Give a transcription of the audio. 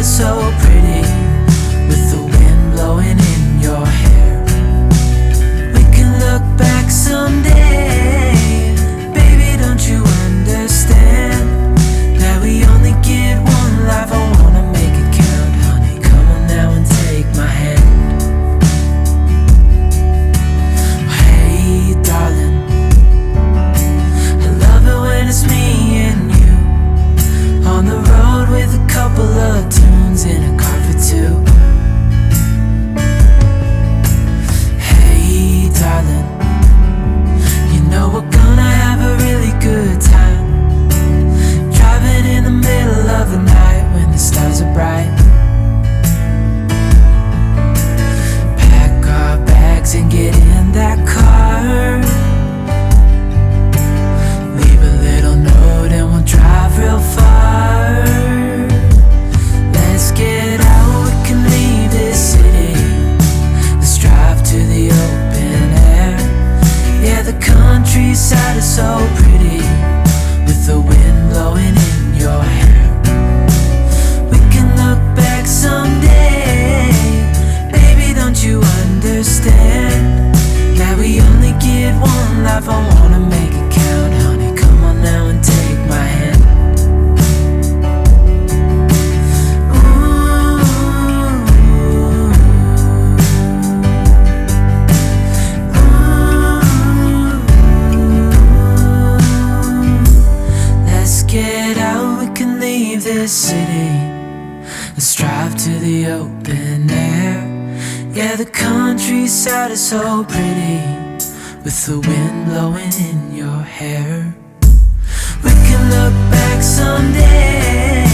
is so pretty, with the wind blowing in your hair. We can look back someday, baby, don't you understand that we only get one life? I wanna make it count, honey, come on now and take my hand. Hey darling, I love it when it's me and you on the road with a couple of tunes in a car for two. Hey darling, you know we're gonna have a really good time, driving in the middle of the night when the stars are bright. Pack our bags and get in that car, leave a little note and we'll drive real far. Let's get out, we can leave this city, let's drive to the open air. Yeah, the countryside is so pretty, with the wind blowing in your hair. We can look back someday, baby, don't you understand that we only get one life? I wanna make it count, honey, come on now and take my hand. Let's get out, we can leave this city, let's drive to the open air. Yeah, the countryside is so pretty, with the wind blowing in your hair. We can look back someday,